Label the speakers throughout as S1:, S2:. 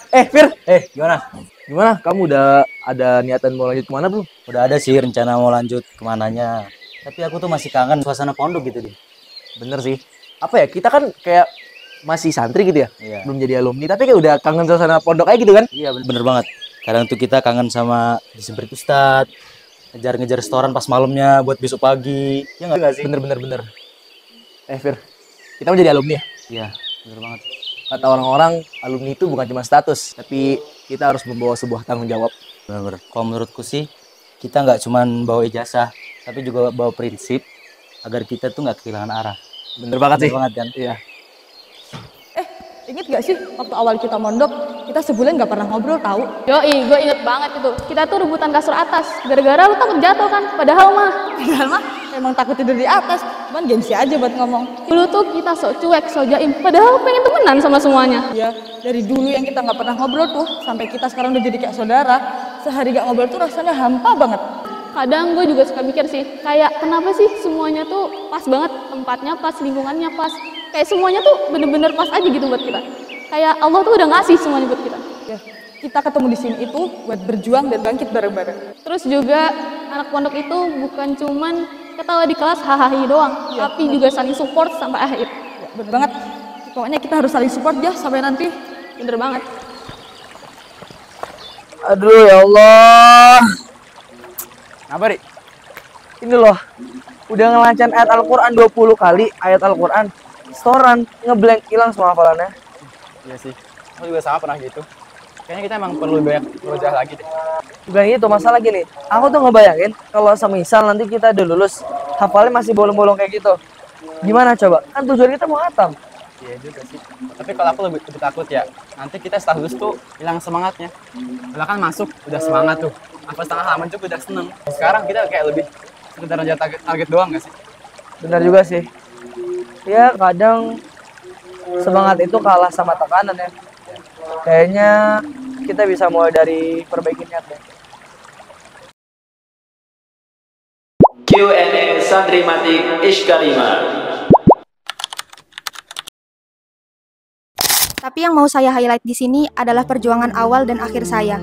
S1: Fir,
S2: Gimana?
S1: gimana? Kamu udah ada niatan mau lanjut kemana belum?
S2: Udah ada sih rencana mau lanjut kemananya. Tapi aku tuh masih kangen suasana pondok gitu deh.
S1: Bener sih. Apa ya, kita kan kayak masih santri gitu ya?
S2: Iya.
S1: Belum jadi alumni, tapi kayak udah kangen suasana pondok aja gitu kan?
S2: Iya bener banget. Kadang tuh kita kangen sama disemprit ustad, ngejar-ngejar setoran pas malamnya buat besok pagi. Ya nggak sih?
S1: Bener. Fir, kita mau jadi alumni ya?
S2: Iya, bener banget.
S1: Kata orang-orang, alumni itu bukan cuma status, tapi kita harus membawa sebuah tanggung jawab.
S2: Bener-bener. Kalau menurutku sih, kita nggak cuman bawa ijazah, tapi juga bawa prinsip agar kita tuh nggak kehilangan arah.
S1: Bener banget
S2: Bener
S1: sih.
S2: banget kan?
S1: Iya.
S3: Ingat gak sih waktu awal kita mondok, kita sebulan gak pernah ngobrol tahu?
S4: Yoi, gue inget banget itu. Kita tuh rebutan kasur atas. Gara-gara lu takut jatuh kan? Padahal
S3: Padahal emang takut tidur di atas, cuman gengsi aja buat ngomong.
S4: dulu tuh kita sok cuek, sok jaim. Padahal pengen temenan sama semuanya.
S3: Ya, dari dulu yang kita gak pernah ngobrol tuh, sampai kita sekarang udah jadi kayak saudara, sehari gak ngobrol tuh rasanya hampa banget.
S4: Kadang gue juga suka mikir sih, kayak kenapa sih semuanya tuh pas banget, tempatnya pas, lingkungannya pas. Kayak semuanya tuh bener-bener pas aja gitu buat kita. Kayak Allah tuh udah ngasih semuanya buat kita.
S3: Ya, kita ketemu di sini itu buat berjuang dan bangkit bareng-bareng.
S4: Terus juga anak pondok itu bukan cuman ketawa di kelas hahaha doang, tapi juga saling support sampai akhir.
S3: Ya, bener banget. Pokoknya kita harus saling support ya sampai nanti.
S4: Bener banget.
S1: Aduh ya Allah. Kenapa, Ri? Ini loh, udah ngelancan ayat Al-Quran 20 kali, ayat Al-Quran. Setoran, ngeblank, hilang semua hafalannya.
S5: Iya sih, aku juga sama pernah gitu. Kayaknya kita emang perlu banyak belajar lagi deh.
S1: Bukan gitu, masalah gini. Aku tuh ngebayangin, kalau semisal nanti kita udah lulus, hafalnya masih bolong-bolong kayak gitu. Gimana coba? Kan tujuan kita mau hatam.
S5: Iya juga sih. Tapi kalau aku lebih takut ya, nanti kita setelah lulus tuh hilang semangatnya. Kalau kan masuk udah semangat tuh, apa setengah halaman juga udah seneng. Sekarang kita kayak lebih sekedar ngejar target doang gak sih?
S1: Benar juga sih. Ya kadang semangat itu kalah sama tekanan ya. Kayaknya kita bisa mulai dari perbaiki niat ya.
S6: Q&A Santri Matik Ishkalima.
S7: Tapi yang mau saya highlight di sini adalah perjuangan awal dan akhir saya,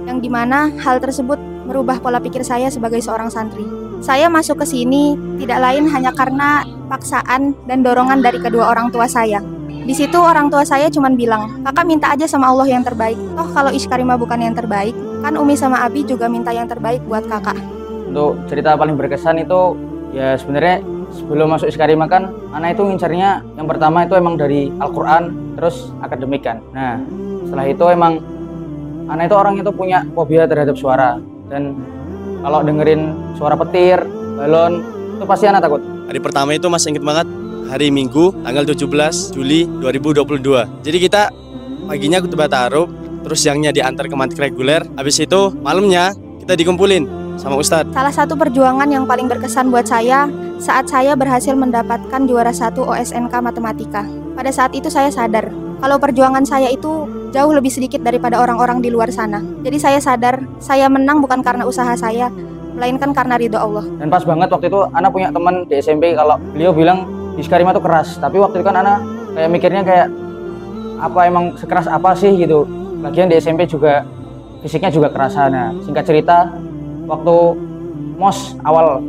S7: yang dimana hal tersebut merubah pola pikir saya sebagai seorang santri. Saya masuk ke sini tidak lain hanya karena paksaan dan dorongan dari kedua orang tua saya. Di situ orang tua saya cuma bilang, kakak minta aja sama Allah yang terbaik. Toh kalau Ishkarima bukan yang terbaik, kan Umi sama Abi juga minta yang terbaik buat kakak.
S8: Untuk cerita paling berkesan itu ya sebenarnya sebelum masuk Ishkarima kan anak itu ngincarnya yang pertama itu emang dari Al-Quran terus akademik kan. Nah setelah itu emang anak itu orang itu punya fobia terhadap suara, dan kalau dengerin suara petir, balon itu pasti anak takut.
S9: Hari pertama itu masih inget banget, hari Minggu tanggal 17 Juli 2022. Jadi kita paginya khutbah ta'aruf, terus siangnya diantar ke mantik reguler, habis itu malamnya kita dikumpulin sama Ustadz.
S7: Salah satu perjuangan yang paling berkesan buat saya saat saya berhasil mendapatkan juara 1 OSNK Matematika. Pada saat itu saya sadar kalau perjuangan saya itu jauh lebih sedikit daripada orang-orang di luar sana. Jadi saya sadar saya menang bukan karena usaha saya, melainkan karena ridho Allah.
S8: Dan pas banget waktu itu anak punya teman di SMP, kalau beliau bilang Ishkarima tuh keras, tapi waktu itu kan anak kayak mikirnya kayak apa emang sekeras apa sih gitu. Lagian di SMP juga fisiknya juga kerasa. Nah singkat cerita, waktu MOS awal,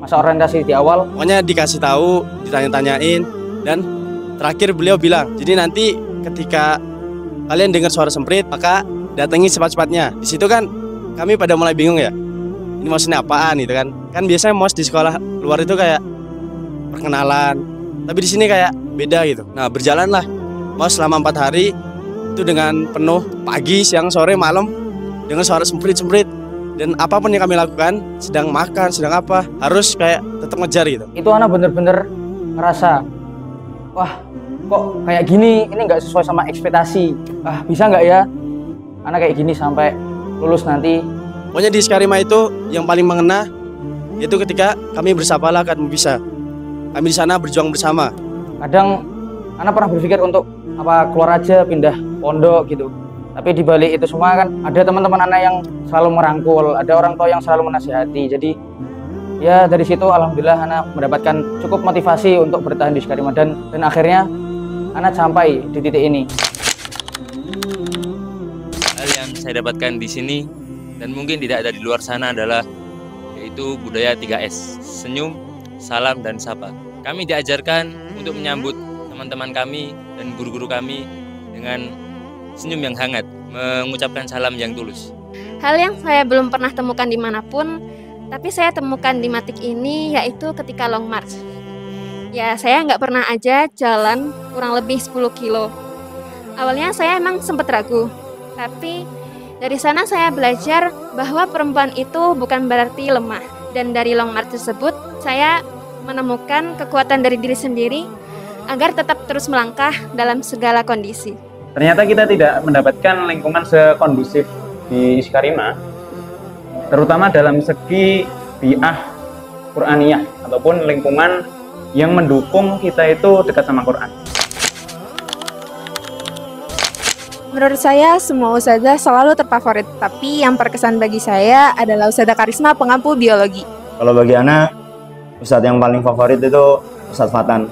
S8: masa orientasi di awal,
S9: Pokoknya dikasih tahu, ditanya-tanyain, dan terakhir beliau bilang, jadi nanti ketika kalian dengar suara semprit, maka datangi cepat-cepatnya. Di situ kan kami pada mulai bingung ya, ini maksudnya apaan gitu kan? Kan biasanya MOS di sekolah luar itu kayak perkenalan, tapi di sini kayak beda gitu. Nah berjalanlah MOS selama 4 hari itu dengan penuh pagi, siang, sore, malam dengan suara semprit-semprit. Dan apapun yang kami lakukan, sedang makan, sedang apa, harus kayak tetap ngejar gitu.
S8: itu anak bener-bener ngerasa, wah kok kayak gini, ini nggak sesuai sama ekspektasi. Bisa nggak ya anak kayak gini sampai lulus nanti.
S9: Pokoknya di Ishkarima itu yang paling mengena yaitu ketika kami bersapalah kamu bisa. Kami di sana berjuang bersama.
S8: Kadang anak pernah berpikir untuk apa keluar aja pindah pondok gitu. Tapi di balik itu semua kan ada teman-teman anak yang selalu merangkul, ada orang tua yang selalu menasihati. Jadi ya dari situ alhamdulillah anak mendapatkan cukup motivasi untuk bertahan di Ishkarima, dan akhirnya anak sampai di titik ini.
S10: Hal yang saya dapatkan di sini dan mungkin tidak ada di luar sana adalah yaitu budaya 3S, senyum, salam, dan sapa. Kami diajarkan untuk menyambut teman-teman kami dan guru-guru kami dengan senyum yang hangat, mengucapkan salam yang tulus.
S11: Hal yang saya belum pernah temukan dimanapun, tapi saya temukan di Matik ini yaitu ketika long march. Ya, saya nggak pernah aja jalan kurang lebih 10 kilo. Awalnya saya emang sempat ragu, tapi dari sana saya belajar bahwa perempuan itu bukan berarti lemah. Dan dari long march tersebut, saya menemukan kekuatan dari diri sendiri agar tetap terus melangkah dalam segala kondisi.
S12: Ternyata kita tidak mendapatkan lingkungan sekondusif di Iskarima, terutama dalam segi bi'ah Qur'aniyah ataupun lingkungan yang mendukung kita itu dekat sama Quran.
S13: Menurut saya, semua ustadzah selalu terfavorit, tapi yang terkesan bagi saya adalah Ustadzah Karisma pengampu biologi.
S14: Kalau bagi anak, ustadz yang paling favorit itu Ustadz Fatan.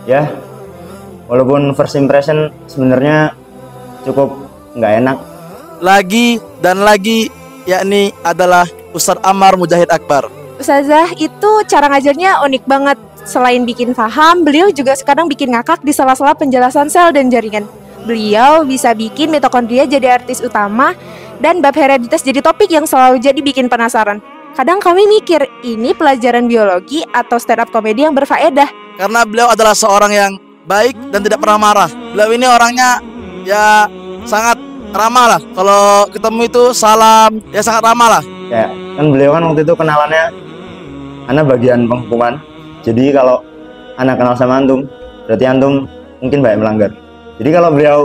S14: Ya, walaupun first impression sebenarnya cukup nggak enak.
S15: Lagi dan lagi, yakni adalah Ustadz Ammar Mujahid Akbar.
S13: Ustadzah itu cara ngajarnya unik banget. Selain bikin paham, beliau juga kadang bikin ngakak di sela-sela penjelasan sel dan jaringan. Beliau bisa bikin mitokondria jadi artis utama dan bab hereditas jadi topik yang selalu jadi bikin penasaran. Kadang kami mikir, ini pelajaran biologi atau stand up komedi yang berfaedah.
S15: Karena beliau adalah seorang yang baik dan tidak pernah marah. Beliau ini orangnya ya sangat ramah lah. Kalau ketemu itu salam, ya sangat ramah lah.
S14: Ya, kan beliau kan waktu itu kenalannya anak bagian penghukuman. Jadi kalau anak kenal sama antum, berarti antum mungkin banyak melanggar. Jadi kalau beliau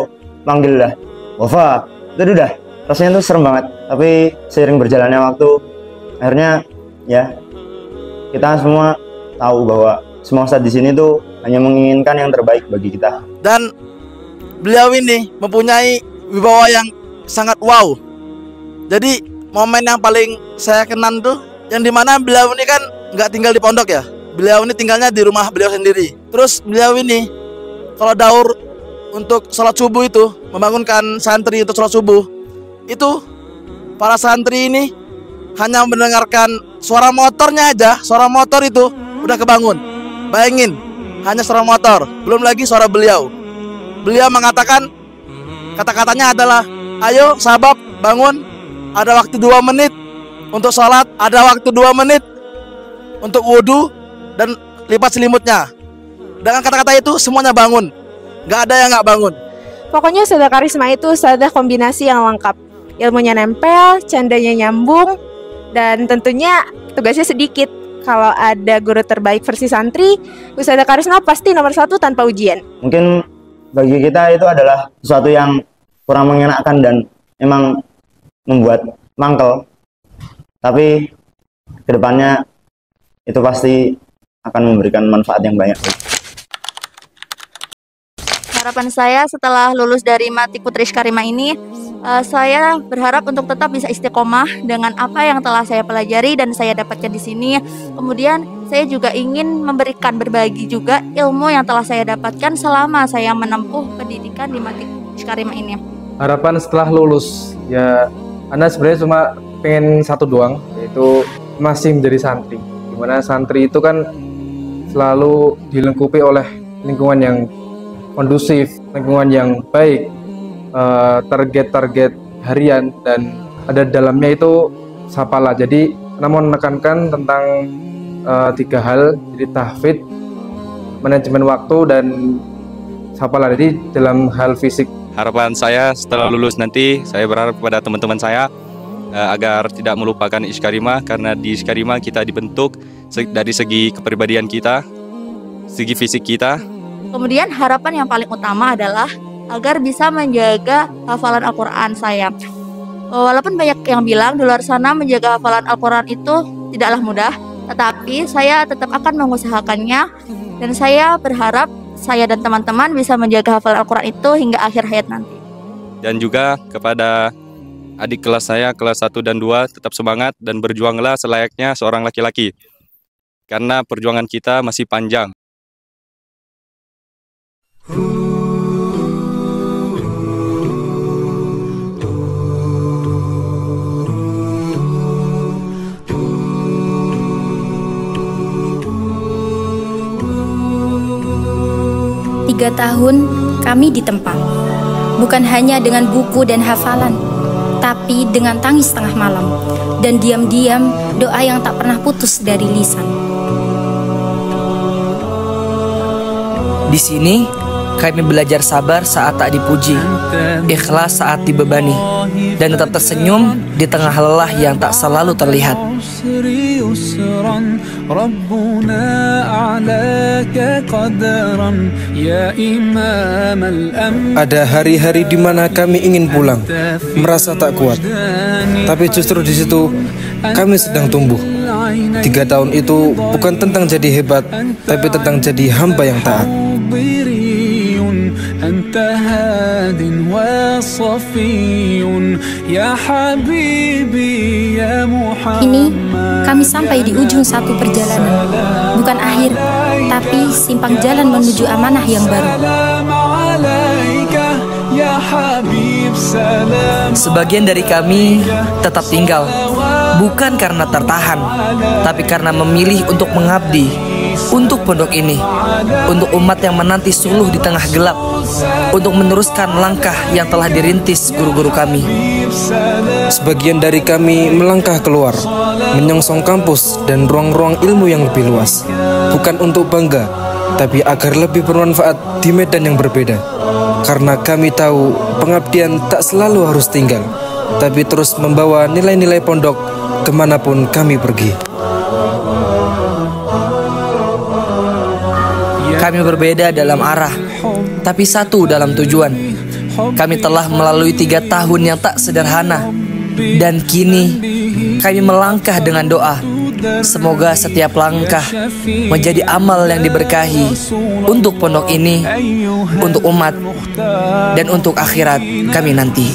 S14: manggil lah, Wafa, itu udah rasanya tuh serem banget. Tapi seiring berjalannya waktu, akhirnya ya kita semua tahu bahwa semua ustadz di sini tuh hanya menginginkan yang terbaik bagi kita.
S15: Dan beliau ini mempunyai wibawa yang sangat wow. Jadi momen yang paling saya kenang tuh yang dimana beliau ini kan nggak tinggal di pondok ya. Beliau ini tinggalnya di rumah beliau sendiri. Terus beliau ini kalau daur untuk sholat subuh itu, membangunkan santri untuk sholat subuh, itu para santri ini hanya mendengarkan suara motornya aja, suara motor itu udah kebangun. Bayangin, hanya suara motor, belum lagi suara beliau. Beliau mengatakan, kata-katanya adalah, ayo sahabat bangun, ada waktu 2 menit untuk sholat, ada waktu 2 menit untuk wudhu dan lipat selimutnya. Dengan kata-kata itu semuanya bangun. Gak ada yang gak bangun.
S13: Pokoknya Ustadzah Karisma itu ustadzah kombinasi yang lengkap. Ilmunya nempel, candanya nyambung, dan tentunya tugasnya sedikit. Kalau ada guru terbaik versi santri, Ustadzah Karisma pasti nomor 1 tanpa ujian.
S14: Mungkin bagi kita itu adalah sesuatu yang kurang mengenakan dan emang membuat mangkel. Tapi kedepannya itu pasti akan memberikan manfaat yang banyak.
S16: Harapan saya setelah lulus dari Matik Putri Iskarima ini, saya berharap untuk tetap bisa istiqomah dengan apa yang telah saya pelajari dan saya dapatkan di sini. Kemudian saya juga ingin memberikan berbagi juga ilmu yang telah saya dapatkan selama saya menempuh pendidikan di Matik Iskarima ini.
S17: Harapan setelah lulus, ya Anda sebenarnya cuma pengen satu doang, yaitu masih menjadi santri. Dimana santri itu kan selalu dilengkapi oleh lingkungan yang kondusif, lingkungan yang baik, target-target harian, dan ada dalamnya itu sapalah. Jadi namun menekankan tentang 3 hal, jadi tahfidz, manajemen waktu, dan sapalah. Jadi dalam hal fisik.
S18: Harapan saya setelah lulus nanti, saya berharap kepada teman-teman saya agar tidak melupakan Iskarima, karena di Iskarima kita dibentuk dari segi kepribadian kita, segi fisik kita.
S16: Kemudian harapan yang paling utama adalah agar bisa menjaga hafalan Al-Quran saya. Walaupun banyak yang bilang di luar sana menjaga hafalan Al-Quran itu tidaklah mudah, tetapi saya tetap akan mengusahakannya, dan saya berharap saya dan teman-teman bisa menjaga hafalan Al-Quran itu hingga akhir hayat nanti.
S18: Dan juga kepada adik kelas saya, kelas 1 dan 2, tetap semangat dan berjuanglah selayaknya seorang laki-laki, karena perjuangan kita masih panjang.
S7: 3 tahun kami ditempa, bukan hanya dengan buku dan hafalan, tapi dengan tangis tengah malam dan diam-diam doa yang tak pernah putus dari lisan.
S1: Di sini kami belajar sabar saat tak dipuji, ikhlas saat dibebani, dan tetap tersenyum di tengah lelah yang tak selalu terlihat.
S17: Ada hari-hari di mana kami ingin pulang, merasa tak kuat. Tapi justru di situ kami sedang tumbuh. 3 tahun itu bukan tentang jadi hebat, tapi tentang jadi hamba yang taat.
S7: Kini kami sampai di ujung satu perjalanan, bukan akhir, tapi simpang jalan menuju amanah yang baru.
S1: Sebagian dari kami tetap tinggal, bukan karena tertahan, tapi karena memilih untuk mengabdi untuk pondok ini, untuk umat yang menanti suluh di tengah gelap, untuk meneruskan langkah yang telah dirintis guru-guru kami.
S17: Sebagian dari kami melangkah keluar, menyongsong kampus dan ruang-ruang ilmu yang lebih luas, bukan untuk bangga, tapi agar lebih bermanfaat di medan yang berbeda. Karena kami tahu pengabdian tak selalu harus tinggal, tapi terus membawa nilai-nilai pondok kemanapun kami pergi.
S1: Kami berbeda dalam arah, tapi satu dalam tujuan. Kami telah melalui 3 tahun yang tak sederhana, dan kini kami melangkah dengan doa. Semoga setiap langkah menjadi amal yang diberkahi untuk pondok ini, untuk umat, dan untuk akhirat kami nanti.